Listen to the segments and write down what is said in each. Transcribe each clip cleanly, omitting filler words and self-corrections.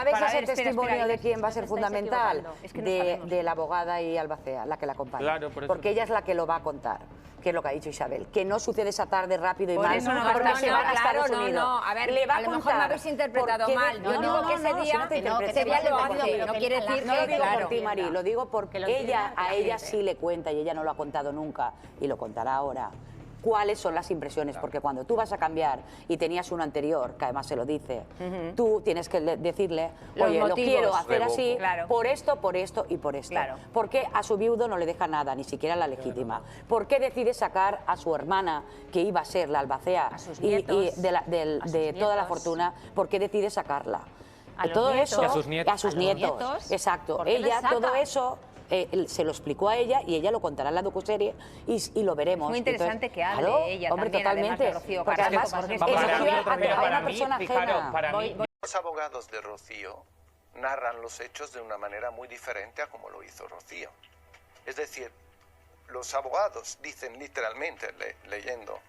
¿Sabes ese espera, testimonio de quién va a ser estáis fundamental? equivocando. Es que no sabemos. De la abogada y Albacea, la que la acompaña. Claro, por eso porque ella es la que lo va a contar, que es lo que ha dicho Isabel. Que no sucede esa tarde rápido y Por mal. eso no, porque no, se no, van a claro, Estados Unidos. no. A ver, Le va a lo mejor contar me habéis interpretado por qué mal. Yo digo que ese si día... no te que interpretes ese día mal, lo no, hace, pero no quiere decir no lo que... digo claro. por ti, Mari, lo digo Que porque lo a entienda la ella gente. sí le cuenta, y ella no lo ha contado nunca, y lo contará ahora, cuáles son las impresiones, porque cuando tú vas a cambiar y tenías uno anterior, que además se lo dice, tú tienes que decirle, Los oye, lo motivos. quiero hacer así, Claro. por esto y por esto. Claro. ¿Por qué a su viudo no le deja nada, ni siquiera la legítima? ¿Por qué decide sacar a su hermana, que iba a ser la albacea, A sus y nietos. de toda la fortuna, por qué decide sacarla? A los Todo nietos. eso, Y a sus nietos. a sus A los nietos. nietos. Exacto. ¿Por qué les Ella, saca? todo eso se lo explicó a ella y ella lo contará en la docuserie y lo veremos. Es muy interesante que hable claro, ella hombre, también, además totalmente. de Rocío Porque Carrasco, además porque es Vamos que a ver, eligió otra cosa. a una Para mí, persona fijaros, ajena. para mí... Los abogados de Rocío narran los hechos de una manera muy diferente a como lo hizo Rocío. Es decir, los abogados dicen literalmente, leyendo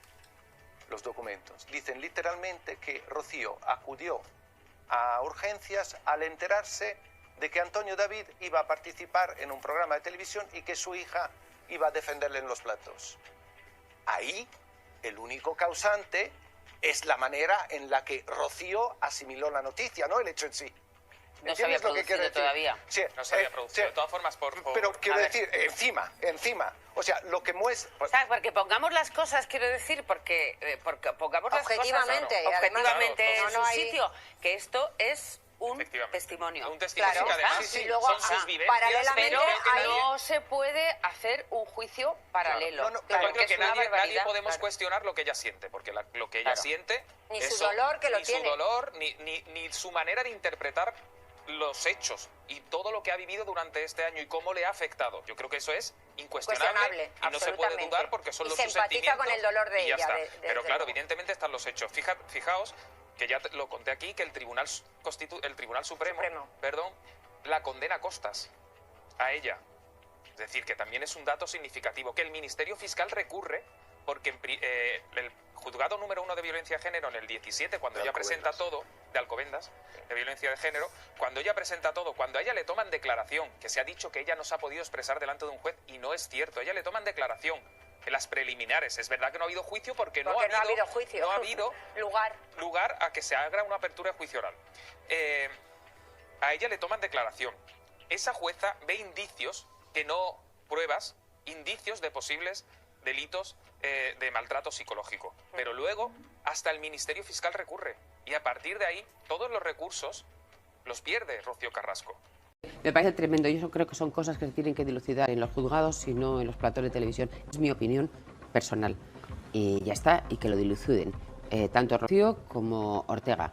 los documentos, dicen literalmente que Rocío acudió a urgencias al enterarse de que Antonio David iba a participar en un programa de televisión y que su hija iba a defenderle en los platos. Ahí, el único causante es la manera en la que Rocío asimiló la noticia, no el hecho en sí. No se había ¿Entiendes lo que quiero producido decir? todavía. Sí, No se había producido. De todas formas, pero quiero a ver. decir, encima. O sea, lo que muestra... ¿Sabes? Porque pongamos las cosas, quiero decir, porque pongamos las cosas Objetivamente, y además, objetivamente claro, en no su hay- sitio, que esto es un Efectivamente. testimonio. Un testimonio Claro, que además sí, sí, luego, son sus vivencias. paralelamente, Pero hay- no se puede hacer un juicio paralelo. No, no, Claro, Yo que creo que es una nadie barbaridad. podemos Claro. cuestionar lo que ella siente, porque lo que ella Claro. siente... Ni su eso, dolor, que lo ni tiene. su dolor, ni su manera de interpretar los hechos y todo lo que ha vivido durante este año y cómo le ha afectado. Yo creo que eso es incuestionable Cuestionable, y no se puede absolutamente. dudar porque son Y los se sus empatiza sentimientos con el dolor de y ya ella, está. desde Pero claro, luego. evidentemente están los hechos. Fijaos que ya lo conté aquí, que el Tribunal Supremo, perdón, la condena a costas a ella. Es decir, que también es un dato significativo, que el Ministerio Fiscal recurre porque el juzgado número 1 de violencia de género en el 17, cuando De ella Alcobendas. presenta todo, de Alcobendas, de violencia de género, cuando ella presenta todo, cuando a ella le toman declaración, que se ha dicho que ella no se ha podido expresar delante de un juez, y no es cierto, a ella le toman declaración en las preliminares. Es verdad que no ha habido juicio porque no ha habido juicio. no ha habido lugar. a que se haga una apertura de juicio oral. A ella le toman declaración. Esa jueza ve indicios, que no pruebas, indicios de posibles delitos de maltrato psicológico. Pero luego hasta el Ministerio Fiscal recurre y a partir de ahí todos los recursos los pierde Rocío Carrasco. Me parece tremendo. Yo creo que son cosas que se tienen que dilucidar en los juzgados y no en los platos de televisión. Es mi opinión personal. Y ya está, y que lo diluciden. Tanto Rocío como Ortega.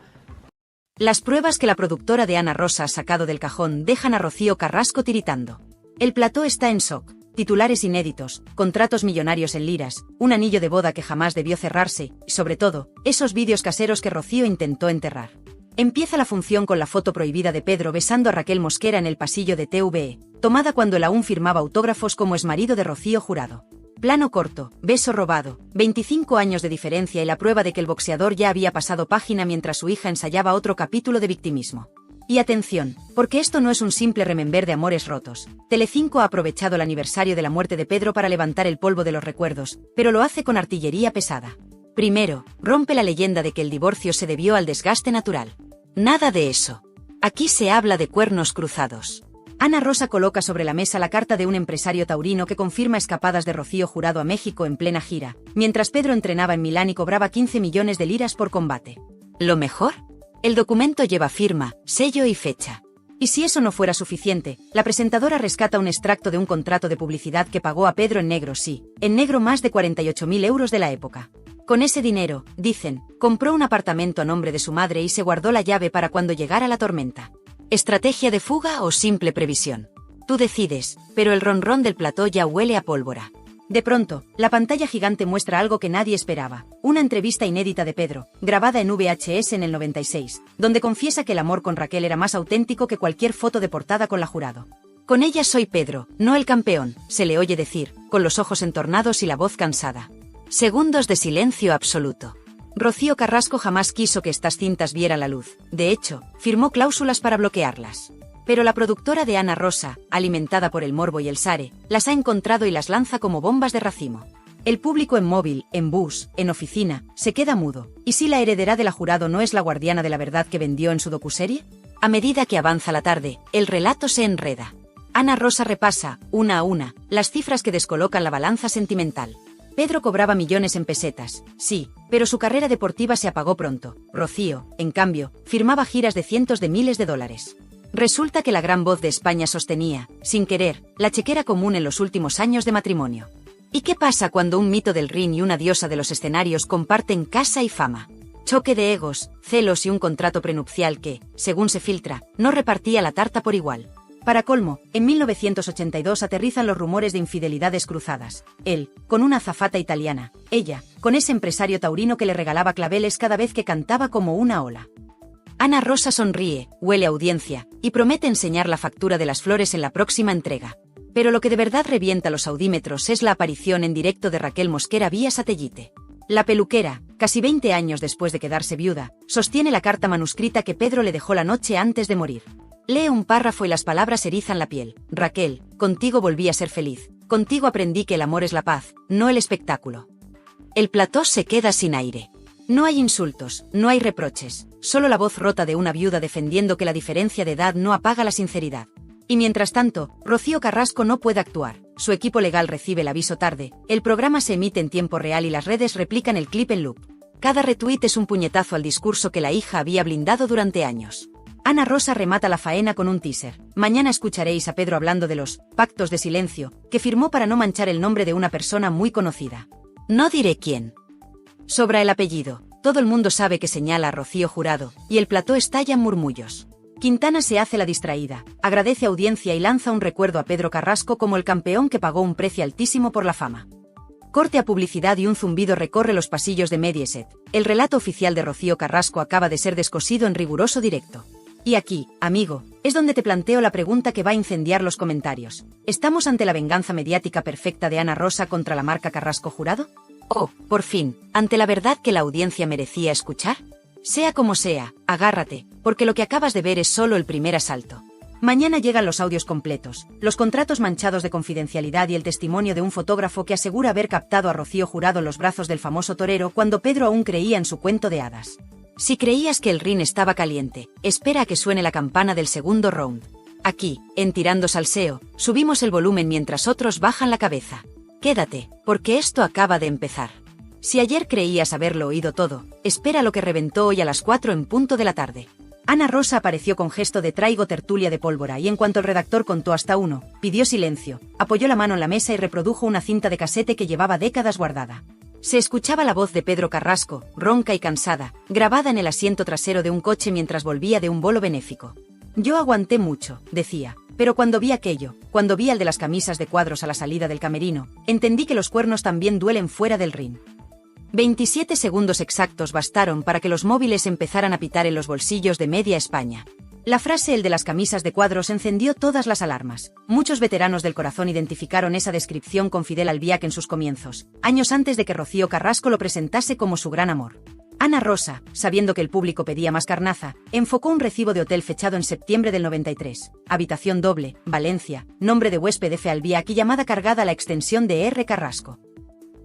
Las pruebas que la productora de Ana Rosa ha sacado del cajón dejan a Rocío Carrasco tiritando. El plató está en shock. Titulares inéditos, contratos millonarios en liras, un anillo de boda que jamás debió cerrarse, y sobre todo, esos vídeos caseros que Rocío intentó enterrar. Empieza la función con la foto prohibida de Pedro besando a Raquel Mosquera en el pasillo de TVE, tomada cuando él aún firmaba autógrafos como exmarido de Rocío Jurado. Plano corto, beso robado, 25 años de diferencia y la prueba de que el boxeador ya había pasado página mientras su hija ensayaba otro capítulo de victimismo. Y atención, porque esto no es un simple remember de amores rotos. Telecinco ha aprovechado el aniversario de la muerte de Pedro para levantar el polvo de los recuerdos, pero lo hace con artillería pesada. Primero, rompe la leyenda de que el divorcio se debió al desgaste natural. Nada de eso. Aquí se habla de cuernos cruzados. Ana Rosa coloca sobre la mesa la carta de un empresario taurino que confirma escapadas de Rocío Jurado a México en plena gira, mientras Pedro entrenaba en Milán y cobraba 15 millones de liras por combate. ¿Lo mejor? El documento lleva firma, sello y fecha. Y si eso no fuera suficiente, la presentadora rescata un extracto de un contrato de publicidad que pagó a Pedro en negro, sí, en negro más de 48.000 euros de la época. Con ese dinero, dicen, compró un apartamento a nombre de su madre y se guardó la llave para cuando llegara la tormenta. ¿Estrategia de fuga o simple previsión? Tú decides, pero el ronrón del plató ya huele a pólvora. De pronto, la pantalla gigante muestra algo que nadie esperaba, una entrevista inédita de Pedro, grabada en VHS en el 96, donde confiesa que el amor con Raquel era más auténtico que cualquier foto de portada con la Jurado. Con ella soy Pedro, no el campeón, se le oye decir, con los ojos entornados y la voz cansada. Segundos de silencio absoluto. Rocío Carrasco jamás quiso que estas cintas vieran la luz. De hecho, firmó cláusulas para bloquearlas. Pero la productora de Ana Rosa, alimentada por el morbo y el sare, las ha encontrado y las lanza como bombas de racimo. El público en móvil, en bus, en oficina, se queda mudo. ¿Y si la heredera de la Jurado no es la guardiana de la verdad que vendió en su docuserie? A medida que avanza la tarde, el relato se enreda. Ana Rosa repasa, una a una, las cifras que descolocan la balanza sentimental. Pedro cobraba millones en pesetas, sí, pero su carrera deportiva se apagó pronto. Rocío, en cambio, firmaba giras de cientos de miles de dólares. Resulta que la gran voz de España sostenía, sin querer, la chequera común en los últimos años de matrimonio. ¿Y qué pasa cuando un mito del ring y una diosa de los escenarios comparten casa y fama? Choque de egos, celos y un contrato prenupcial que, según se filtra, no repartía la tarta por igual. Para colmo, en 1982 aterrizan los rumores de infidelidades cruzadas. Él, con una azafata italiana. Ella, con ese empresario taurino que le regalaba claveles cada vez que cantaba como una ola. Ana Rosa sonríe, huele a audiencia, y promete enseñar la factura de las flores en la próxima entrega. Pero lo que de verdad revienta los audímetros es la aparición en directo de Raquel Mosquera vía satélite. La peluquera, casi 20 años después de quedarse viuda, sostiene la carta manuscrita que Pedro le dejó la noche antes de morir. Lee un párrafo y las palabras erizan la piel. Raquel, contigo volví a ser feliz. Contigo aprendí que el amor es la paz, no el espectáculo. El plató se queda sin aire. No hay insultos, no hay reproches, solo la voz rota de una viuda defendiendo que la diferencia de edad no apaga la sinceridad. Y mientras tanto, Rocío Carrasco no puede actuar. Su equipo legal recibe el aviso tarde, el programa se emite en tiempo real y las redes replican el clip en loop. Cada retweet es un puñetazo al discurso que la hija había blindado durante años. Ana Rosa remata la faena con un teaser. Mañana escucharéis a Pedro hablando de los pactos de silencio que firmó para no manchar el nombre de una persona muy conocida. No diré quién. Sobra el apellido. Todo el mundo sabe que señala a Rocío Jurado, y el plató estalla en murmullos. Quintana se hace la distraída, agradece audiencia y lanza un recuerdo a Pedro Carrasco como el campeón que pagó un precio altísimo por la fama. Corte a publicidad y un zumbido recorre los pasillos de Mediaset. El relato oficial de Rocío Carrasco acaba de ser descosido en riguroso directo. Y aquí, amigo, es donde te planteo la pregunta que va a incendiar los comentarios. ¿Estamos ante la venganza mediática perfecta de Ana Rosa contra la marca Carrasco Jurado? ¿O, por fin, ante la verdad que la audiencia merecía escuchar? Sea como sea, agárrate, porque lo que acabas de ver es solo el primer asalto. Mañana llegan los audios completos, los contratos manchados de confidencialidad y el testimonio de un fotógrafo que asegura haber captado a Rocío Jurado en los brazos del famoso torero cuando Pedro aún creía en su cuento de hadas. Si creías que el ring estaba caliente, espera a que suene la campana del segundo round. Aquí, en Tirando Salseo, subimos el volumen mientras otros bajan la cabeza. Quédate, porque esto acaba de empezar. Si ayer creías haberlo oído todo, espera lo que reventó hoy a las 4 en punto de la tarde. Ana Rosa apareció con gesto de traigo tertulia de pólvora y en cuanto el redactor contó hasta 1, pidió silencio, apoyó la mano en la mesa y reprodujo una cinta de casete que llevaba décadas guardada. Se escuchaba la voz de Pedro Carrasco, ronca y cansada, grabada en el asiento trasero de un coche mientras volvía de un bolo benéfico. Yo aguanté mucho, decía, pero cuando vi aquello, cuando vi al de las camisas de cuadros a la salida del camerino, entendí que los cuernos también duelen fuera del ring. 27 segundos exactos bastaron para que los móviles empezaran a pitar en los bolsillos de media España. La frase el de las camisas de cuadros encendió todas las alarmas. Muchos veteranos del corazón identificaron esa descripción con Fidel Albiac en sus comienzos, años antes de que Rocío Carrasco lo presentase como su gran amor. Ana Rosa, sabiendo que el público pedía más carnaza, enfocó un recibo de hotel fechado en septiembre del 93. Habitación doble, Valencia, nombre de huésped F. Albiac y llamada cargada a la extensión de R. Carrasco.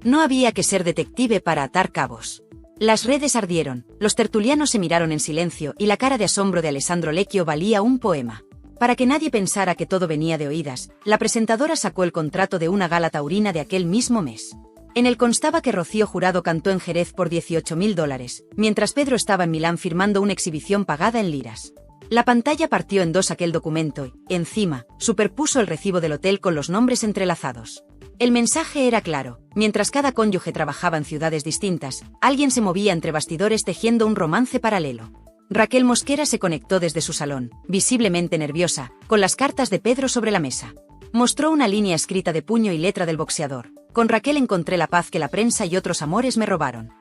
No había que ser detective para atar cabos. Las redes ardieron, los tertulianos se miraron en silencio y la cara de asombro de Alessandro Lecchio valía un poema. Para que nadie pensara que todo venía de oídas, la presentadora sacó el contrato de una gala taurina de aquel mismo mes. En él constaba que Rocío Jurado cantó en Jerez por $18.000, mientras Pedro estaba en Milán firmando una exhibición pagada en liras. La pantalla partió en dos aquel documento y, encima, superpuso el recibo del hotel con los nombres entrelazados. El mensaje era claro, mientras cada cónyuge trabajaba en ciudades distintas, alguien se movía entre bastidores tejiendo un romance paralelo. Raquel Mosquera se conectó desde su salón, visiblemente nerviosa, con las cartas de Pedro sobre la mesa. Mostró una línea escrita de puño y letra del boxeador. Con Raquel encontré la paz que la prensa y otros amores me robaron.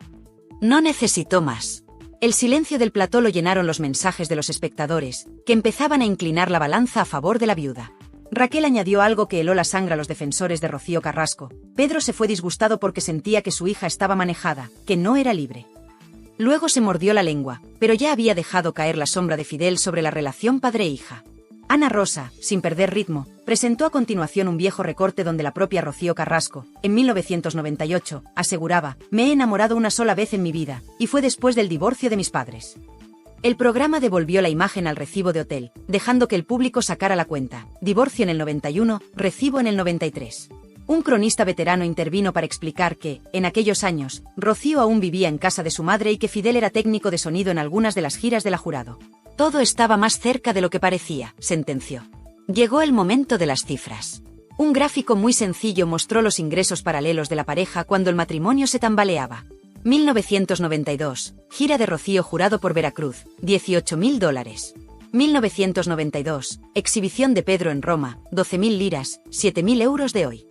No necesitó más. El silencio del plató lo llenaron los mensajes de los espectadores, que empezaban a inclinar la balanza a favor de la viuda. Raquel añadió algo que heló la sangre a los defensores de Rocío Carrasco. Pedro se fue disgustado porque sentía que su hija estaba manejada, que no era libre. Luego se mordió la lengua, pero ya había dejado caer la sombra de Fidel sobre la relación padre-hija. Ana Rosa, sin perder ritmo, presentó a continuación un viejo recorte donde la propia Rocío Carrasco, en 1998, aseguraba: «Me he enamorado una sola vez en mi vida, y fue después del divorcio de mis padres». El programa devolvió la imagen al recibo de hotel, dejando que el público sacara la cuenta: divorcio en el 91, recibo en el 93. Un cronista veterano intervino para explicar que, en aquellos años, Rocío aún vivía en casa de su madre y que Fidel era técnico de sonido en algunas de las giras de la Jurado. Todo estaba más cerca de lo que parecía, sentenció. Llegó el momento de las cifras. Un gráfico muy sencillo mostró los ingresos paralelos de la pareja cuando el matrimonio se tambaleaba. 1992, gira de Rocío Jurado por Veracruz, $18.000. 1992, exhibición de Pedro en Roma, 12.000 liras, 7.000 euros de hoy.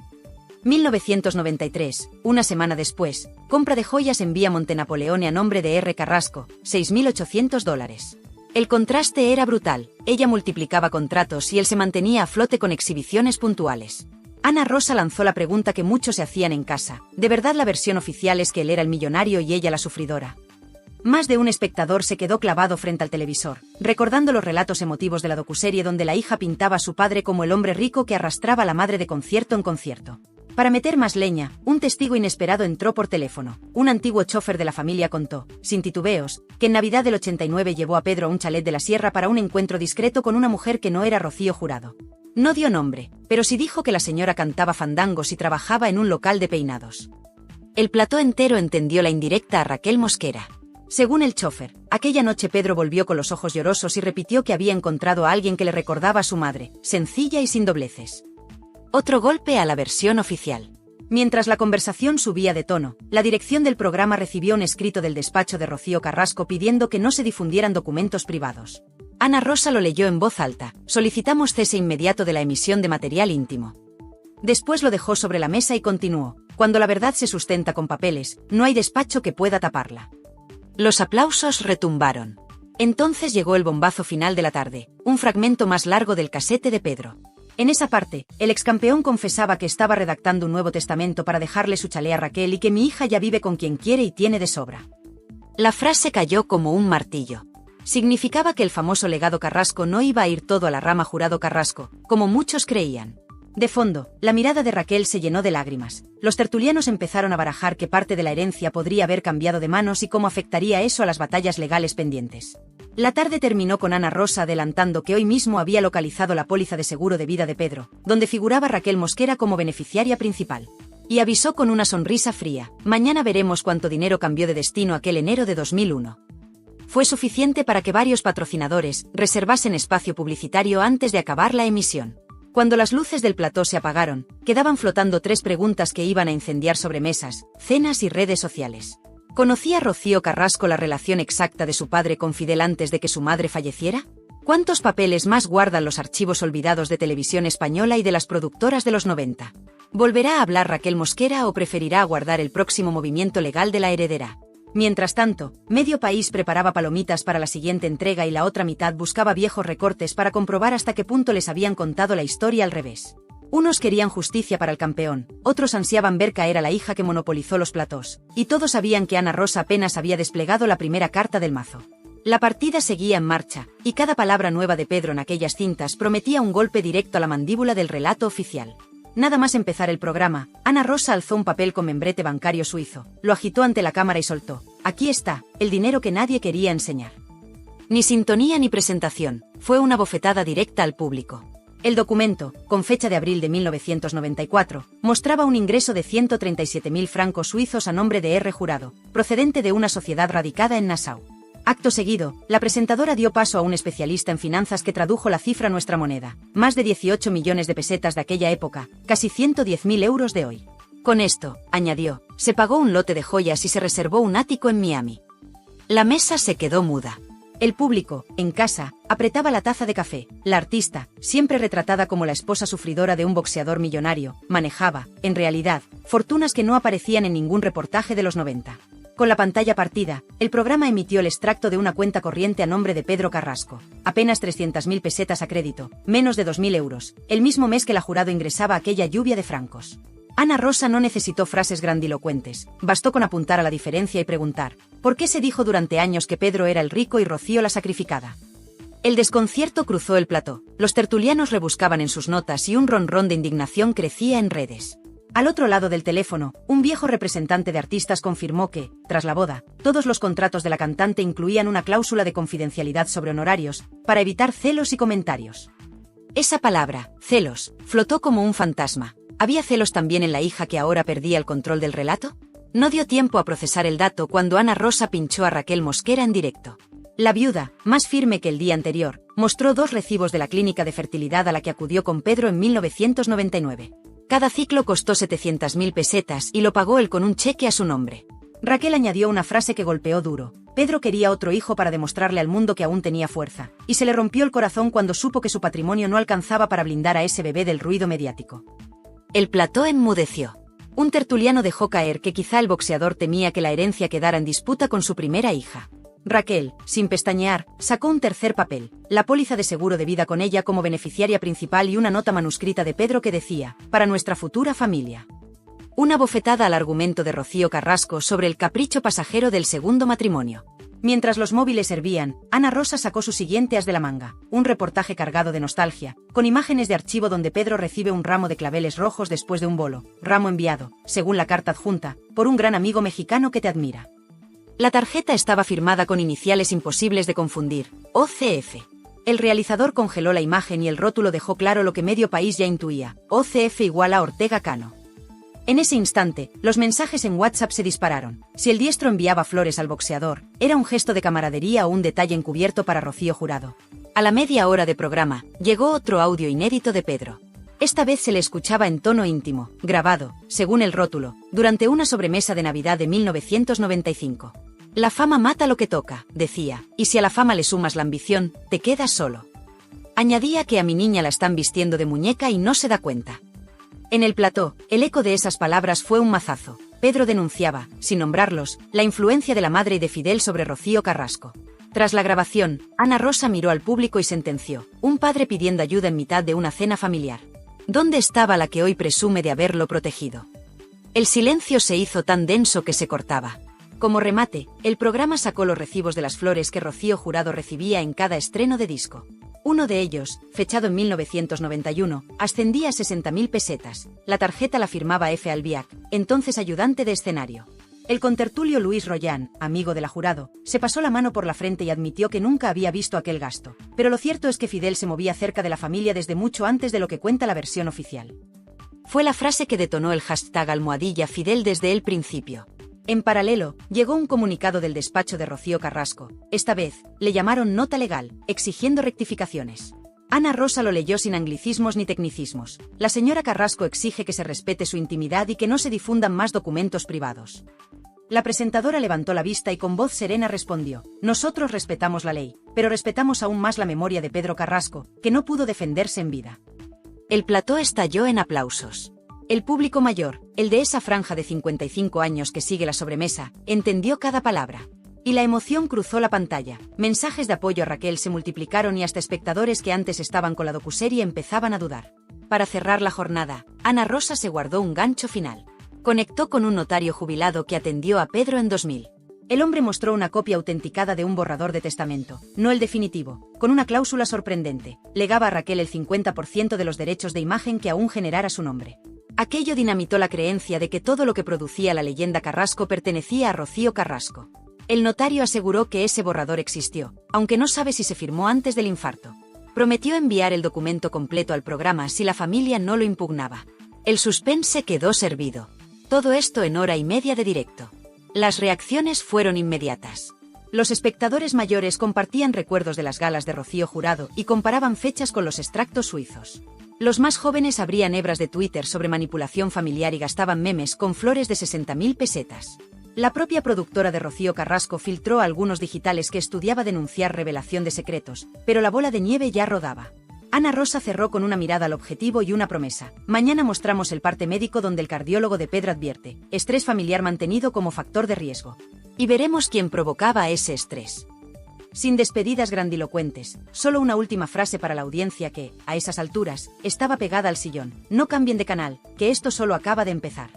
1993, una semana después, compra de joyas en Vía Montenapoleone a nombre de R. Carrasco, $6.800. El contraste era brutal, ella multiplicaba contratos y él se mantenía a flote con exhibiciones puntuales. Ana Rosa lanzó la pregunta que muchos se hacían en casa: ¿de verdad la versión oficial es que él era el millonario y ella la sufridora? Más de un espectador se quedó clavado frente al televisor, recordando los relatos emotivos de la docuserie donde la hija pintaba a su padre como el hombre rico que arrastraba a la madre de concierto en concierto. Para meter más leña, un testigo inesperado entró por teléfono. Un antiguo chofer de la familia contó, sin titubeos, que en Navidad del 89 llevó a Pedro a un chalet de la Sierra para un encuentro discreto con una mujer que no era Rocío Jurado. No dio nombre, pero sí dijo que la señora cantaba fandangos y trabajaba en un local de peinados. El plató entero entendió la indirecta a Raquel Mosquera. Según el chofer, aquella noche Pedro volvió con los ojos llorosos y repitió que había encontrado a alguien que le recordaba a su madre, sencilla y sin dobleces. Otro golpe a la versión oficial. Mientras la conversación subía de tono, la dirección del programa recibió un escrito del despacho de Rocío Carrasco pidiendo que no se difundieran documentos privados. Ana Rosa lo leyó en voz alta: solicitamos cese inmediato de la emisión de material íntimo. Después lo dejó sobre la mesa y continuó: cuando la verdad se sustenta con papeles, no hay despacho que pueda taparla. Los aplausos retumbaron. Entonces llegó el bombazo final de la tarde, un fragmento más largo del casete de Pedro. En esa parte, el excampeón confesaba que estaba redactando un nuevo testamento para dejarle su chalet a Raquel y que mi hija ya vive con quien quiere y tiene de sobra. La frase cayó como un martillo. Significaba que el famoso legado Carrasco no iba a ir todo a la rama Jurado Carrasco, como muchos creían. De fondo, la mirada de Raquel se llenó de lágrimas. Los tertulianos empezaron a barajar qué parte de la herencia podría haber cambiado de manos y cómo afectaría eso a las batallas legales pendientes. La tarde terminó con Ana Rosa adelantando que hoy mismo había localizado la póliza de seguro de vida de Pedro, donde figuraba Raquel Mosquera como beneficiaria principal. Y avisó con una sonrisa fría: mañana veremos cuánto dinero cambió de destino aquel enero de 2001. Fue suficiente para que varios patrocinadores reservasen espacio publicitario antes de acabar la emisión. Cuando las luces del plató se apagaron, quedaban flotando 3 preguntas que iban a incendiar sobremesas, cenas y redes sociales. ¿Conocía Rocío Carrasco la relación exacta de su padre con Fidel antes de que su madre falleciera? ¿Cuántos papeles más guardan los archivos olvidados de Televisión Española y de las productoras de los 90? ¿Volverá a hablar Raquel Mosquera o preferirá aguardar el próximo movimiento legal de la heredera? Mientras tanto, medio país preparaba palomitas para la siguiente entrega y la otra mitad buscaba viejos recortes para comprobar hasta qué punto les habían contado la historia al revés. Unos querían justicia para el campeón, otros ansiaban ver caer a la hija que monopolizó los platós, y todos sabían que Ana Rosa apenas había desplegado la primera carta del mazo. La partida seguía en marcha, y cada palabra nueva de Pedro en aquellas cintas prometía un golpe directo a la mandíbula del relato oficial. Nada más empezar el programa, Ana Rosa alzó un papel con membrete bancario suizo, lo agitó ante la cámara y soltó: aquí está, el dinero que nadie quería enseñar. Ni sintonía ni presentación, fue una bofetada directa al público. El documento, con fecha de abril de 1994, mostraba un ingreso de 137.000 francos suizos a nombre de R. Jurado, procedente de una sociedad radicada en Nassau. Acto seguido, la presentadora dio paso a un especialista en finanzas que tradujo la cifra a nuestra moneda: más de 18 millones de pesetas de aquella época, casi 110.000 euros de hoy. Con esto, añadió, se pagó un lote de joyas y se reservó un ático en Miami. La mesa se quedó muda. El público, en casa, apretaba la taza de café. La artista, siempre retratada como la esposa sufridora de un boxeador millonario, manejaba, en realidad, fortunas que no aparecían en ningún reportaje de los 90. Con la pantalla partida, el programa emitió el extracto de una cuenta corriente a nombre de Pedro Carrasco. Apenas 300.000 pesetas a crédito, menos de 2.000 euros, el mismo mes que la Jurado ingresaba aquella lluvia de francos. Ana Rosa no necesitó frases grandilocuentes, bastó con apuntar a la diferencia y preguntar, ¿por qué se dijo durante años que Pedro era el rico y Rocío la sacrificada? El desconcierto cruzó el plató, los tertulianos rebuscaban en sus notas y un ronrón de indignación crecía en redes. Al otro lado del teléfono, un viejo representante de artistas confirmó que, tras la boda, todos los contratos de la cantante incluían una cláusula de confidencialidad sobre honorarios, para evitar celos y comentarios. Esa palabra, celos, flotó como un fantasma. ¿Había celos también en la hija que ahora perdía el control del relato? No dio tiempo a procesar el dato cuando Ana Rosa pinchó a Raquel Mosquera en directo. La viuda, más firme que el día anterior, mostró 2 recibos de la clínica de fertilidad a la que acudió con Pedro en 1999. Cada ciclo costó 700.000 pesetas y lo pagó él con un cheque a su nombre. Raquel añadió una frase que golpeó duro. Pedro quería otro hijo para demostrarle al mundo que aún tenía fuerza, y se le rompió el corazón cuando supo que su patrimonio no alcanzaba para blindar a ese bebé del ruido mediático. El plató enmudeció. Un tertuliano dejó caer que quizá el boxeador temía que la herencia quedara en disputa con su primera hija. Raquel, sin pestañear, sacó un tercer papel, la póliza de seguro de vida con ella como beneficiaria principal y una nota manuscrita de Pedro que decía, para nuestra futura familia. Una bofetada al argumento de Rocío Carrasco sobre el capricho pasajero del segundo matrimonio. Mientras los móviles hervían, Ana Rosa sacó su siguiente as de la manga, un reportaje cargado de nostalgia, con imágenes de archivo donde Pedro recibe un ramo de claveles rojos después de un bolo, ramo enviado, según la carta adjunta, por un gran amigo mexicano que te admira. La tarjeta estaba firmada con iniciales imposibles de confundir, OCF. El realizador congeló la imagen y el rótulo dejó claro lo que medio país ya intuía, OCF igual a Ortega Cano. En ese instante, los mensajes en WhatsApp se dispararon. Si el diestro enviaba flores al boxeador, era un gesto de camaradería o un detalle encubierto para Rocío Jurado. A la media hora de programa, llegó otro audio inédito de Pedro. Esta vez se le escuchaba en tono íntimo, grabado, según el rótulo, durante una sobremesa de Navidad de 1995. La fama mata lo que toca, decía, y si a la fama le sumas la ambición, te quedas solo. Añadía que a mi niña la están vistiendo de muñeca y no se da cuenta. En el plató, el eco de esas palabras fue un mazazo. Pedro denunciaba, sin nombrarlos, la influencia de la madre y de Fidel sobre Rocío Carrasco. Tras la grabación, Ana Rosa miró al público y sentenció, un padre pidiendo ayuda en mitad de una cena familiar. ¿Dónde estaba la que hoy presume de haberlo protegido? El silencio se hizo tan denso que se cortaba. Como remate, el programa sacó los recibos de las flores que Rocío Jurado recibía en cada estreno de disco. Uno de ellos, fechado en 1991, ascendía a 60.000 pesetas. La tarjeta la firmaba F. Albiac, entonces ayudante de escenario. El contertulio Luis Rollán, amigo de la Jurado, se pasó la mano por la frente y admitió que nunca había visto aquel gasto. Pero lo cierto es que Fidel se movía cerca de la familia desde mucho antes de lo que cuenta la versión oficial. Fue la frase que detonó el hashtag #Fidel desde el principio. En paralelo, llegó un comunicado del despacho de Rocío Carrasco. Esta vez, le llamaron nota legal, exigiendo rectificaciones. Ana Rosa lo leyó sin anglicismos ni tecnicismos. La señora Carrasco exige que se respete su intimidad y que no se difundan más documentos privados. La presentadora levantó la vista y con voz serena respondió, nosotros respetamos la ley, pero respetamos aún más la memoria de Pedro Carrasco, que no pudo defenderse en vida. El plató estalló en aplausos. El público mayor, el de esa franja de 55 años que sigue la sobremesa, entendió cada palabra. Y la emoción cruzó la pantalla. Mensajes de apoyo a Raquel se multiplicaron y hasta espectadores que antes estaban con la docuserie empezaban a dudar. Para cerrar la jornada, Ana Rosa se guardó un gancho final. Conectó con un notario jubilado que atendió a Pedro en 2000. El hombre mostró una copia autenticada de un borrador de testamento, no el definitivo, con una cláusula sorprendente. Legaba a Raquel el 50% de los derechos de imagen que aún generara su nombre. Aquello dinamitó la creencia de que todo lo que producía la leyenda Carrasco pertenecía a Rocío Carrasco. El notario aseguró que ese borrador existió, aunque no sabe si se firmó antes del infarto. Prometió enviar el documento completo al programa si la familia no lo impugnaba. El suspense quedó servido. Todo esto en hora y media de directo. Las reacciones fueron inmediatas. Los espectadores mayores compartían recuerdos de las galas de Rocío Jurado y comparaban fechas con los extractos suizos. Los más jóvenes abrían hebras de Twitter sobre manipulación familiar y gastaban memes con flores de 60.000 pesetas. La propia productora de Rocío Carrasco filtró a algunos digitales que estudiaba denunciar revelación de secretos, pero la bola de nieve ya rodaba. Ana Rosa cerró con una mirada al objetivo y una promesa. Mañana mostramos el parte médico donde el cardiólogo de Pedro advierte, estrés familiar mantenido como factor de riesgo. Y veremos quién provocaba ese estrés. sin despedidas grandilocuentes, solo una última frase para la audiencia que, a esas alturas, estaba pegada al sillón. No cambien de canal, que esto solo acaba de empezar.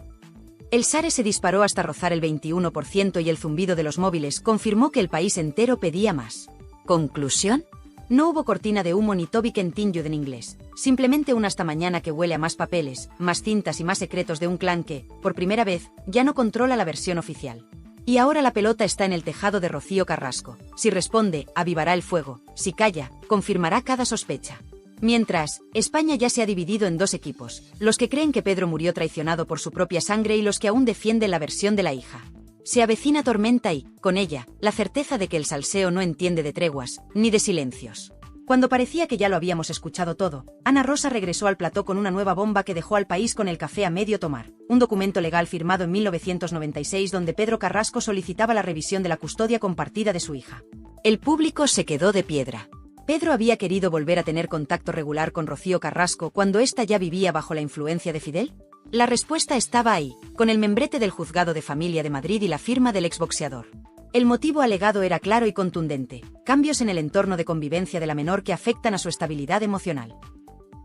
El SARE se disparó hasta rozar el 21% y el zumbido de los móviles confirmó que el país entero pedía más. ¿Conclusión? No hubo cortina de humo ni Toby Continued en inglés, simplemente un hasta mañana que huele a más papeles, más cintas y más secretos de un clan que, por primera vez, ya no controla la versión oficial. Y ahora la pelota está en el tejado de Rocío Carrasco. Si responde, avivará el fuego. Si calla, confirmará cada sospecha. Mientras, España ya se ha dividido en dos equipos, los que creen que Pedro murió traicionado por su propia sangre y los que aún defienden la versión de la hija. Se avecina tormenta y, con ella, la certeza de que el salseo no entiende de treguas, ni de silencios. Cuando parecía que ya lo habíamos escuchado todo, Ana Rosa regresó al plató con una nueva bomba que dejó al país con el café a medio tomar. Un documento legal firmado en 1996 donde Pedro Carrasco solicitaba la revisión de la custodia compartida de su hija. El público se quedó de piedra. Pedro había querido volver a tener contacto regular con Rocío Carrasco cuando ésta ya vivía bajo la influencia de Fidel. La respuesta estaba ahí, con el membrete del Juzgado de Familia de Madrid y la firma del exboxeador. El motivo alegado era claro y contundente: cambios en el entorno de convivencia de la menor que afectan a su estabilidad emocional.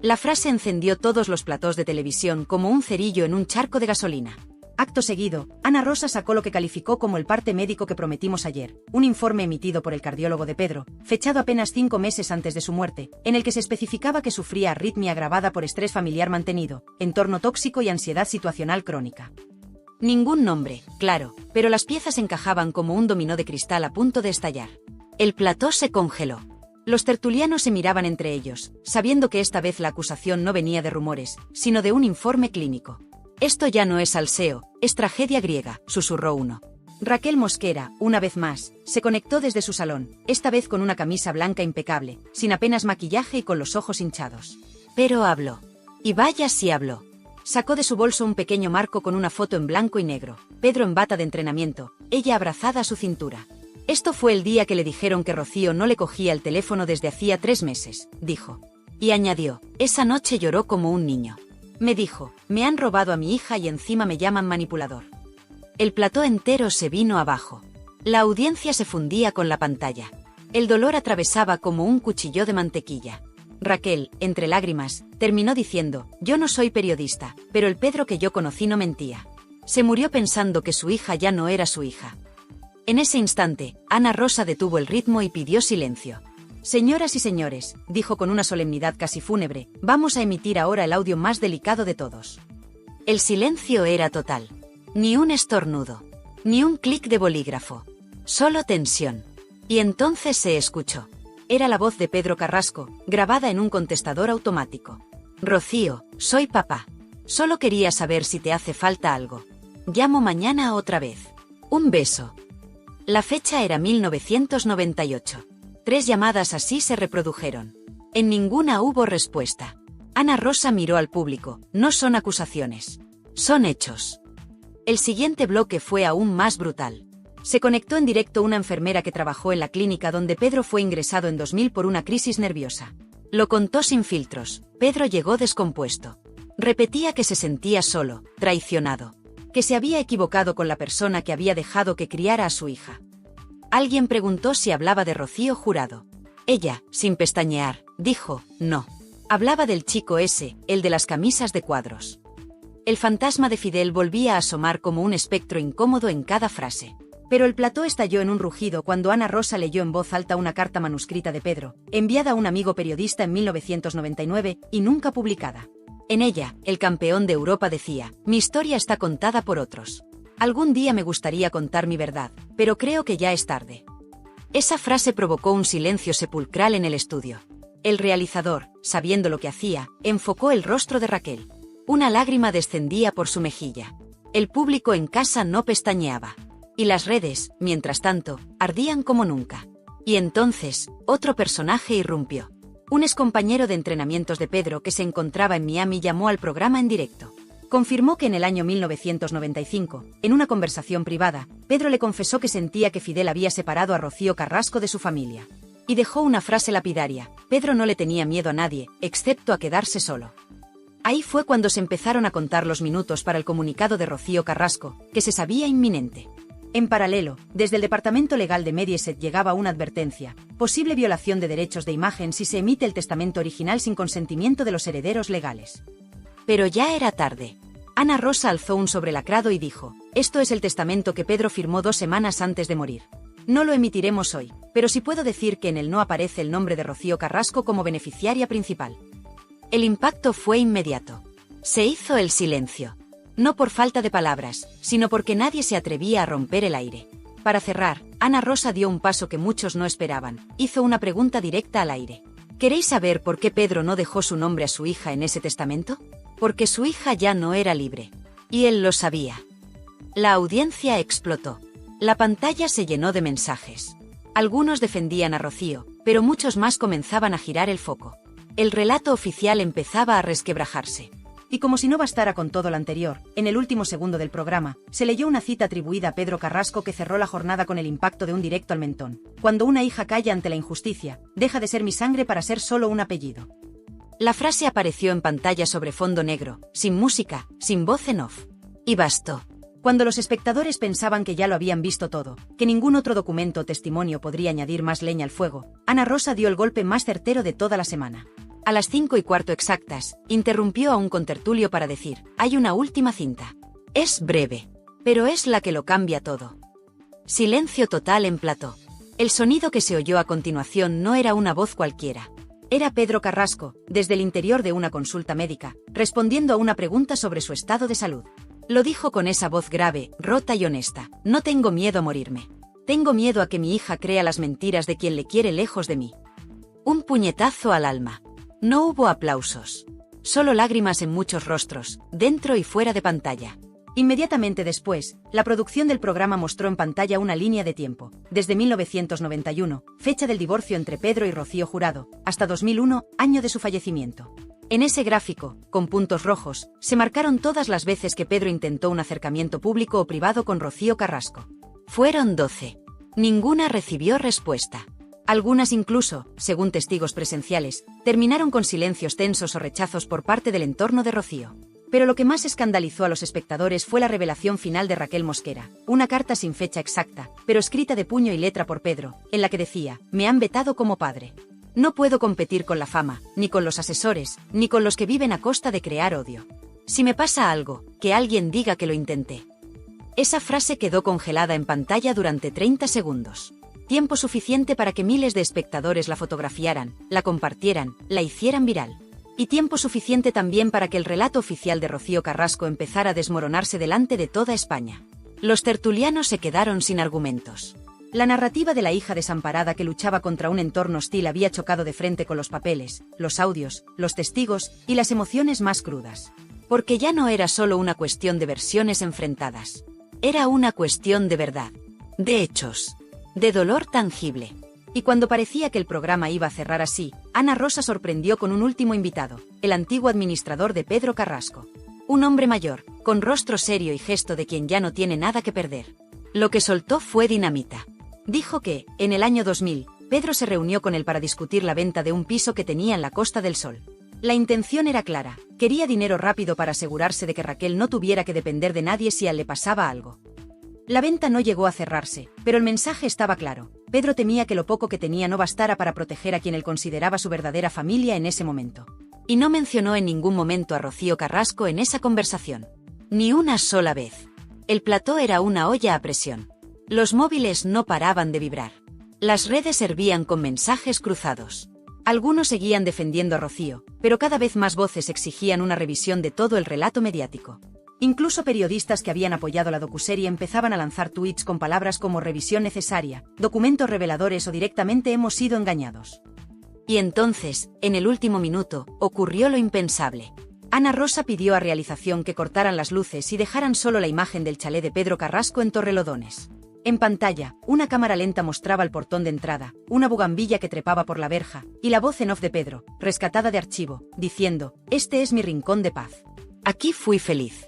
La frase encendió todos los platós de televisión como un cerillo en un charco de gasolina. Acto seguido, Ana Rosa sacó lo que calificó como el parte médico que prometimos ayer, un informe emitido por el cardiólogo de Pedro, fechado apenas 5 meses antes de su muerte, en el que se especificaba que sufría arritmia agravada por estrés familiar mantenido, entorno tóxico y ansiedad situacional crónica. Ningún nombre, claro, pero las piezas encajaban como un dominó de cristal a punto de estallar. El plató se congeló. Los tertulianos se miraban entre ellos, sabiendo que esta vez la acusación no venía de rumores, sino de un informe clínico. Esto ya no es salseo, es tragedia griega, susurró uno. Raquel Mosquera, una vez más, se conectó desde su salón, esta vez con una camisa blanca impecable, sin apenas maquillaje y con los ojos hinchados. Pero habló. Y vaya si habló. Sacó de su bolso un pequeño marco con una foto en blanco y negro, Pedro en bata de entrenamiento, ella abrazada a su cintura. Esto fue el día que le dijeron que Rocío no le cogía el teléfono desde hacía 3 meses, dijo. Y añadió, esa noche lloró como un niño. Me dijo, me han robado a mi hija y encima me llaman manipulador. El plató entero se vino abajo. La audiencia se fundía con la pantalla. El dolor atravesaba como un cuchillo de mantequilla. Raquel, entre lágrimas, terminó diciendo, yo no soy periodista, pero el Pedro que yo conocí no mentía. Se murió pensando que su hija ya no era su hija. En ese instante, Ana Rosa detuvo el ritmo y pidió silencio. Señoras y señores, dijo con una solemnidad casi fúnebre, vamos a emitir ahora el audio más delicado de todos. El silencio era total. Ni un estornudo. Ni un clic de bolígrafo. Solo tensión. Y entonces se escuchó. Era la voz de Pedro Carrasco, grabada en un contestador automático. Rocío, soy papá. Solo quería saber si te hace falta algo. Llamo mañana otra vez. Un beso. La fecha era 1998. 3 llamadas así se reprodujeron. En ninguna hubo respuesta. Ana Rosa miró al público. No son acusaciones. Son hechos. El siguiente bloque fue aún más brutal. Se conectó en directo una enfermera que trabajó en la clínica donde Pedro fue ingresado en 2000 por una crisis nerviosa. Lo contó sin filtros. Pedro llegó descompuesto. Repetía que se sentía solo, traicionado. Que se había equivocado con la persona que había dejado que criara a su hija. Alguien preguntó si hablaba de Rocío Jurado. Ella, sin pestañear, dijo, no. Hablaba del chico ese, el de las camisas de cuadros. El fantasma de Fidel volvía a asomar como un espectro incómodo en cada frase. Pero el plató estalló en un rugido cuando Ana Rosa leyó en voz alta una carta manuscrita de Pedro, enviada a un amigo periodista en 1999 y nunca publicada. En ella, el campeón de Europa decía, mi historia está contada por otros. Algún día me gustaría contar mi verdad, pero creo que ya es tarde. Esa frase provocó un silencio sepulcral en el estudio. El realizador, sabiendo lo que hacía, enfocó el rostro de Raquel. Una lágrima descendía por su mejilla. El público en casa no pestañeaba. Y las redes, mientras tanto, ardían como nunca. Y entonces, otro personaje irrumpió. Un excompañero de entrenamientos de Pedro que se encontraba en Miami llamó al programa en directo. Confirmó que en el año 1995, en una conversación privada, Pedro le confesó que sentía que Fidel había separado a Rocío Carrasco de su familia. Y dejó una frase lapidaria, Pedro no le tenía miedo a nadie, excepto a quedarse solo. Ahí fue cuando se empezaron a contar los minutos para el comunicado de Rocío Carrasco, que se sabía inminente. En paralelo, desde el departamento legal de Mediaset llegaba una advertencia: posible violación de derechos de imagen si se emite el testamento original sin consentimiento de los herederos legales. Pero ya era tarde. Ana Rosa alzó un sobrelacrado y dijo: esto es el testamento que Pedro firmó 2 semanas antes de morir. No lo emitiremos hoy, pero sí puedo decir que en él no aparece el nombre de Rocío Carrasco como beneficiaria principal. El impacto fue inmediato. Se hizo el silencio. No por falta de palabras, sino porque nadie se atrevía a romper el aire. Para cerrar, Ana Rosa dio un paso que muchos no esperaban. Hizo una pregunta directa al aire. ¿Queréis saber por qué Pedro no dejó su nombre a su hija en ese testamento? Porque su hija ya no era libre. Y él lo sabía. La audiencia explotó. La pantalla se llenó de mensajes. Algunos defendían a Rocío, pero muchos más comenzaban a girar el foco. El relato oficial empezaba a resquebrajarse. Y como si no bastara con todo lo anterior, en el último segundo del programa, se leyó una cita atribuida a Pedro Carrasco que cerró la jornada con el impacto de un directo al mentón. Cuando una hija calla ante la injusticia, deja de ser mi sangre para ser solo un apellido. La frase apareció en pantalla sobre fondo negro, sin música, sin voz en off. Y bastó. Cuando los espectadores pensaban que ya lo habían visto todo, que ningún otro documento o testimonio podría añadir más leña al fuego, Ana Rosa dio el golpe más certero de toda la semana. A las 5:15 exactas, interrumpió a un contertulio para decir: hay una última cinta. Es breve, pero es la que lo cambia todo. Silencio total en plató. El sonido que se oyó a continuación no era una voz cualquiera. Era Pedro Carrasco, desde el interior de una consulta médica, respondiendo a una pregunta sobre su estado de salud. Lo dijo con esa voz grave, rota y honesta: no tengo miedo a morirme. Tengo miedo a que mi hija crea las mentiras de quien le quiere lejos de mí. Un puñetazo al alma. No hubo aplausos. Solo lágrimas en muchos rostros, dentro y fuera de pantalla. Inmediatamente después, la producción del programa mostró en pantalla una línea de tiempo, desde 1991, fecha del divorcio entre Pedro y Rocío Jurado, hasta 2001, año de su fallecimiento. En ese gráfico, con puntos rojos, se marcaron todas las veces que Pedro intentó un acercamiento público o privado con Rocío Carrasco. Fueron 12. Ninguna recibió respuesta. Algunas incluso, según testigos presenciales, terminaron con silencios tensos o rechazos por parte del entorno de Rocío. Pero lo que más escandalizó a los espectadores fue la revelación final de Raquel Mosquera, una carta sin fecha exacta, pero escrita de puño y letra por Pedro, en la que decía: me han vetado como padre. No puedo competir con la fama, ni con los asesores, ni con los que viven a costa de crear odio. Si me pasa algo, que alguien diga que lo intenté. Esa frase quedó congelada en pantalla durante 30 segundos. Tiempo suficiente para que miles de espectadores la fotografiaran, la compartieran, la hicieran viral. Y tiempo suficiente también para que el relato oficial de Rocío Carrasco empezara a desmoronarse delante de toda España. Los tertulianos se quedaron sin argumentos. La narrativa de la hija desamparada que luchaba contra un entorno hostil había chocado de frente con los papeles, los audios, los testigos y las emociones más crudas. Porque ya no era solo una cuestión de versiones enfrentadas. Era una cuestión de verdad, de hechos, de dolor tangible. Y cuando parecía que el programa iba a cerrar así, Ana Rosa sorprendió con un último invitado, el antiguo administrador de Pedro Carrasco. Un hombre mayor, con rostro serio y gesto de quien ya no tiene nada que perder. Lo que soltó fue dinamita. Dijo que, en el año 2000, Pedro se reunió con él para discutir la venta de un piso que tenía en la Costa del Sol. La intención era clara: quería dinero rápido para asegurarse de que Raquel no tuviera que depender de nadie si a él le pasaba algo. La venta no llegó a cerrarse, pero el mensaje estaba claro. Pedro temía que lo poco que tenía no bastara para proteger a quien él consideraba su verdadera familia en ese momento. Y no mencionó en ningún momento a Rocío Carrasco en esa conversación. Ni una sola vez. El plató era una olla a presión. Los móviles no paraban de vibrar. Las redes hervían con mensajes cruzados. Algunos seguían defendiendo a Rocío, pero cada vez más voces exigían una revisión de todo el relato mediático. Incluso periodistas que habían apoyado la docuserie empezaban a lanzar tweets con palabras como revisión necesaria, documentos reveladores o directamente hemos sido engañados. Y entonces, en el último minuto, ocurrió lo impensable. Ana Rosa pidió a realización que cortaran las luces y dejaran solo la imagen del chalet de Pedro Carrasco en Torrelodones. En pantalla, una cámara lenta mostraba el portón de entrada, una bugambilla que trepaba por la verja, y la voz en off de Pedro, rescatada de archivo, diciendo: este es mi rincón de paz. Aquí fui feliz.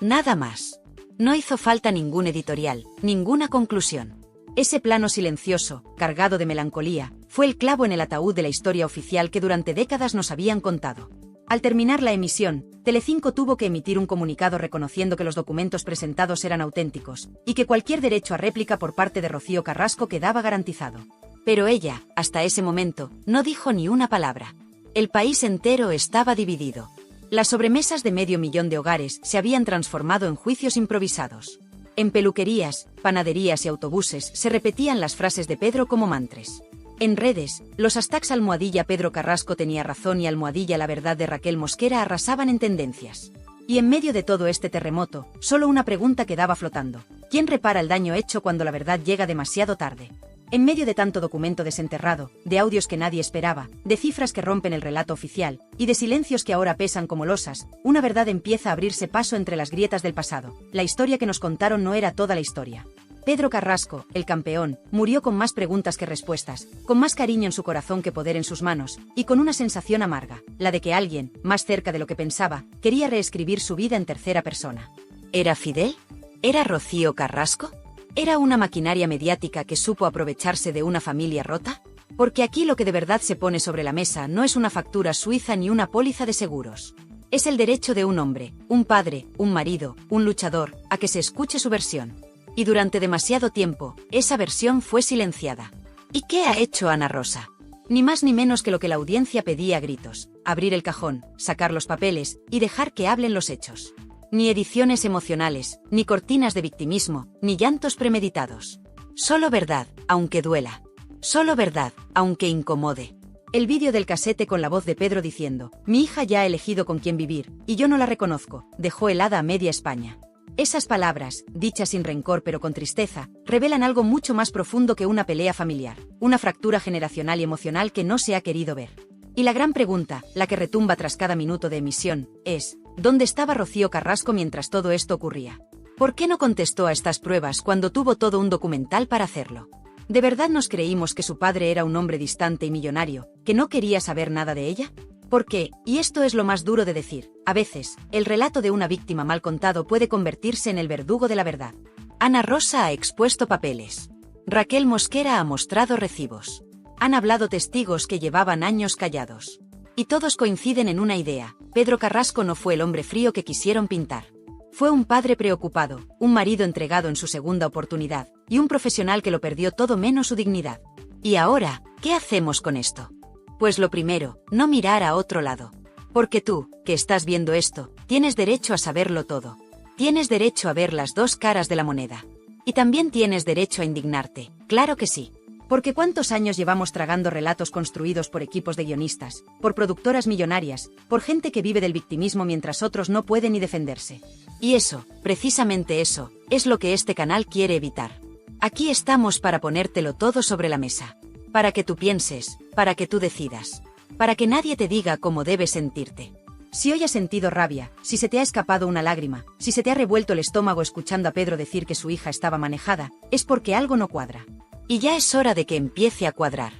Nada más. No hizo falta ningún editorial, ninguna conclusión. Ese plano silencioso, cargado de melancolía, fue el clavo en el ataúd de la historia oficial que durante décadas nos habían contado. Al terminar la emisión, Telecinco tuvo que emitir un comunicado reconociendo que los documentos presentados eran auténticos, y que cualquier derecho a réplica por parte de Rocío Carrasco quedaba garantizado. Pero ella, hasta ese momento, no dijo ni una palabra. El país entero estaba dividido. Las sobremesas de 500.000 de hogares se habían transformado en juicios improvisados. En peluquerías, panaderías y autobuses se repetían las frases de Pedro como mantras. En redes, los hashtags almohadilla Pedro Carrasco tenía razón y almohadilla la verdad de Raquel Mosquera arrasaban en tendencias. Y en medio de todo este terremoto, solo una pregunta quedaba flotando. ¿Quién repara el daño hecho cuando la verdad llega demasiado tarde? En medio de tanto documento desenterrado, de audios que nadie esperaba, de cifras que rompen el relato oficial, y de silencios que ahora pesan como losas, una verdad empieza a abrirse paso entre las grietas del pasado. La historia que nos contaron no era toda la historia. Pedro Carrasco, el campeón, murió con más preguntas que respuestas, con más cariño en su corazón que poder en sus manos, y con una sensación amarga, la de que alguien, más cerca de lo que pensaba, quería reescribir su vida en tercera persona. ¿Era Fidel? ¿Era Rocío Carrasco? ¿Era una maquinaria mediática que supo aprovecharse de una familia rota? Porque aquí lo que de verdad se pone sobre la mesa no es una factura suiza ni una póliza de seguros. Es el derecho de un hombre, un padre, un marido, un luchador, a que se escuche su versión. Y durante demasiado tiempo, esa versión fue silenciada. ¿Y qué ha hecho Ana Rosa? Ni más ni menos que lo que la audiencia pedía a gritos: abrir el cajón, sacar los papeles y dejar que hablen los hechos. Ni ediciones emocionales, ni cortinas de victimismo, ni llantos premeditados. Solo verdad, aunque duela. Solo verdad, aunque incomode. El vídeo del casete con la voz de Pedro diciendo: mi hija ya ha elegido con quién vivir, y yo no la reconozco, dejó helada a media España. Esas palabras, dichas sin rencor pero con tristeza, revelan algo mucho más profundo que una pelea familiar, una fractura generacional y emocional que no se ha querido ver. Y la gran pregunta, la que retumba tras cada minuto de emisión, es: ¿dónde estaba Rocío Carrasco mientras todo esto ocurría? ¿Por qué no contestó a estas pruebas cuando tuvo todo un documental para hacerlo? ¿De verdad nos creímos que su padre era un hombre distante y millonario, que no quería saber nada de ella? Porque, y esto es lo más duro de decir, a veces, el relato de una víctima mal contado puede convertirse en el verdugo de la verdad. Ana Rosa ha expuesto papeles. Raquel Mosquera ha mostrado recibos. Han hablado testigos que llevaban años callados. Y todos coinciden en una idea: Pedro Carrasco no fue el hombre frío que quisieron pintar. Fue un padre preocupado, un marido entregado en su segunda oportunidad, y un profesional que lo perdió todo menos su dignidad. Y ahora, ¿qué hacemos con esto? Pues lo primero, no mirar a otro lado. Porque tú, que estás viendo esto, tienes derecho a saberlo todo. Tienes derecho a ver las dos caras de la moneda. Y también tienes derecho a indignarte, claro que sí. Porque ¿cuántos años llevamos tragando relatos construidos por equipos de guionistas, por productoras millonarias, por gente que vive del victimismo mientras otros no pueden ni defenderse? Y eso, precisamente eso, es lo que este canal quiere evitar. Aquí estamos para ponértelo todo sobre la mesa. Para que tú pienses, para que tú decidas. Para que nadie te diga cómo debes sentirte. Si hoy has sentido rabia, si se te ha escapado una lágrima, si se te ha revuelto el estómago escuchando a Pedro decir que su hija estaba manejada, es porque algo no cuadra. Y ya es hora de que empiece a cuadrar.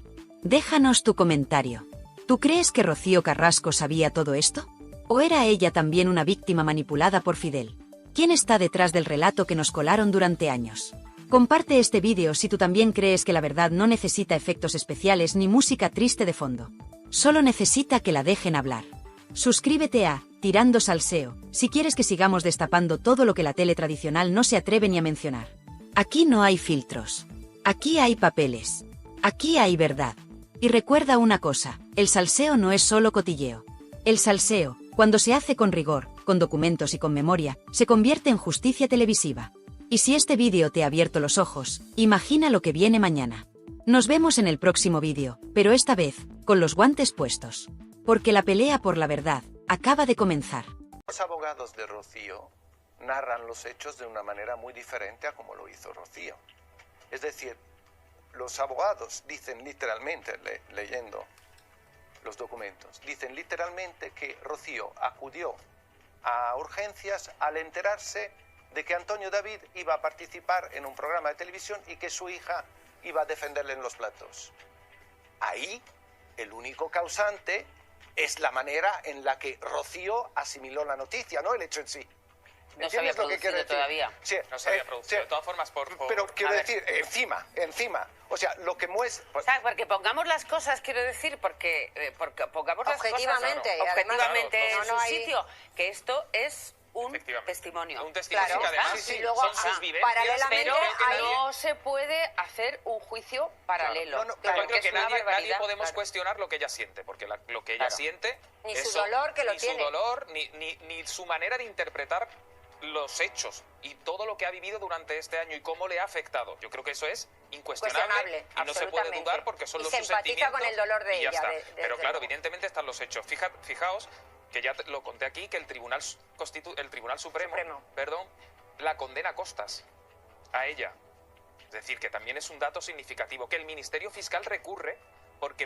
Déjanos tu comentario. ¿Tú crees que Rocío Carrasco sabía todo esto? ¿O era ella también una víctima manipulada por Fidel? ¿Quién está detrás del relato que nos colaron durante años? Comparte este vídeo si tú también crees que la verdad no necesita efectos especiales ni música triste de fondo. Solo necesita que la dejen hablar. Suscríbete a Tirando Salseo si quieres que sigamos destapando todo lo que la tele tradicional no se atreve ni a mencionar. Aquí no hay filtros. Aquí hay papeles. Aquí hay verdad. Y recuerda una cosa, el salseo no es solo cotilleo. El salseo, cuando se hace con rigor, con documentos y con memoria, se convierte en justicia televisiva. Y si este vídeo te ha abierto los ojos, imagina lo que viene mañana. Nos vemos en el próximo vídeo, pero esta vez, con los guantes puestos. Porque la pelea por la verdad acaba de comenzar. Los abogados de Rocío narran los hechos de una manera muy diferente a como lo hizo Rocío. Es decir, los abogados dicen literalmente, leyendo los documentos, dicen literalmente que Rocío acudió a urgencias al enterarse de que Antonio David iba a participar en un programa de televisión y que su hija iba a defenderle en los platos. Ahí, el único causante es la manera en la que Rocío asimiló la noticia, no el hecho en sí. No se había ¿Entiendes lo que quiero producido decir? todavía. Sí, No se había sí. producido. De todas formas, Pero quiero a ver. decir, encima. O sea, lo que muestra... ¿Sabes? Porque pongamos las cosas, quiero decir, porque pongamos las cosas Objetivamente, y además, objetivamente claro, en no su hay- siticio, que esto es un Efectivamente. testimonio. Un testimonio Claro, que además sí, sí, luego, son sus vivencias. paralelamente, Pero que nadie- no se puede hacer un juicio paralelo. No, no, Yo porque creo es que una nadie barbaridad. podemos Claro. cuestionar lo que ella siente, porque lo que ella Claro. siente... Ni su eso, dolor, que lo ni tiene. su dolor, ni su manera de interpretar los hechos y todo lo que ha vivido durante este año y cómo le ha afectado. Yo creo que eso es incuestionable Cuestionable, y no se puede absolutamente. dudar porque son Y los se sus empatiza sentimientos con el dolor de y ya ella, está. desde Pero claro, luego. evidentemente están los hechos. Fijaos que ya lo conté aquí, que el Tribunal Supremo, perdón, la condena a costas a ella. Es decir, que también es un dato significativo, que el Ministerio Fiscal recurre porque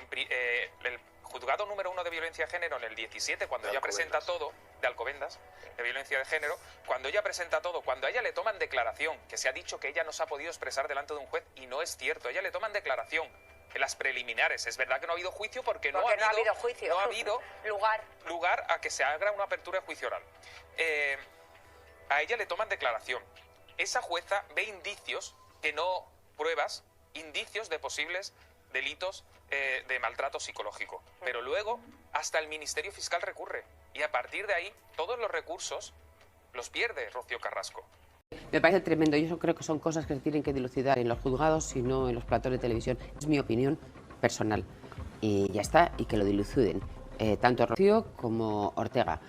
el juzgado número 1 de violencia de género en el 17, cuando ella presenta todo, de Alcobendas, de violencia de género, cuando ella presenta todo, cuando a ella le toman declaración, que se ha dicho que ella no se ha podido expresar delante de un juez, y no es cierto, a ella le toman declaración en las preliminares. Es verdad que no ha habido juicio porque no ha habido juicio. no ha habido lugar. a que se haga una apertura de juicio oral. A ella le toman declaración. Esa jueza ve indicios, que no pruebas, indicios de posibles delitos de maltrato psicológico. Pero luego hasta el Ministerio Fiscal recurre y a partir de ahí todos los recursos los pierde Rocío Carrasco. Me parece tremendo. Yo creo que son cosas que se tienen que dilucidar en los juzgados y no en los platos de televisión. Es mi opinión personal. Y ya está, y que lo diluciden. Tanto Rocío como Ortega.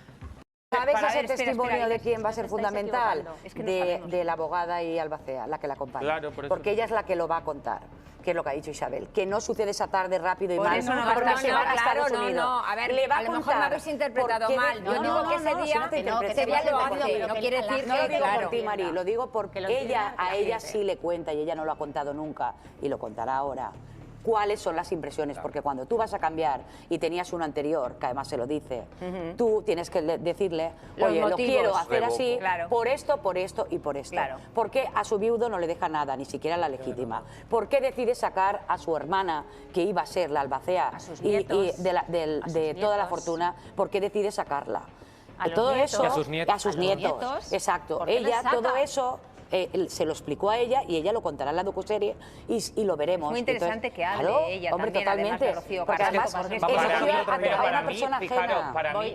¿Sabes ese espera, testimonio espera, de quién va a ser estáis fundamental? equivocando. Es que no sabemos. De la abogada y albacea, la que la acompaña. Claro, por eso. Porque ella es la que lo va a contar, que es lo que ha dicho Isabel. Que no sucede esa tarde rápido y Por mal, eso no porque basta, se no, va a claro, Estados no, Unidos. no. A ver, Le va a lo mejor contar me habéis interpretado por qué mal. Yo digo que ese día- si no te que no, interpreto, que ese día lo lo digo por hace, ti. no quiere decir No lo que, digo claro. por ti, Mari, lo digo porque lo ella, entienda a la ella gente. sí le cuenta, y ella no lo ha contado nunca, y lo contará ahora. ¿Cuáles son las impresiones? Porque cuando tú vas a cambiar y tenías uno anterior, que además se lo dice, tú tienes que decirle, Los oye, lo motivos. quiero hacer así, Claro. por esto y por esto. Claro. ¿Por qué a su viudo no le deja nada, ni siquiera la legítima? ¿Por qué decide sacar a su hermana, que iba a ser la albacea, A sus y nietos. de sus toda la nietos. fortuna? ¿Por qué decide sacarla? A los Todo nietos. eso, Y a sus nietos. a sus A los nietos. nietos. Exacto. ¿Por qué les Ella, saca? todo eso se lo explicó a ella y ella lo contará en la docuserie y lo veremos. Es muy interesante que hable claro, ella hombre, también, además totalmente. de Rocío porque Carrasco, además porque es eligió Para mí, a una para mí, persona fijaros, ajena. para mí, Voy-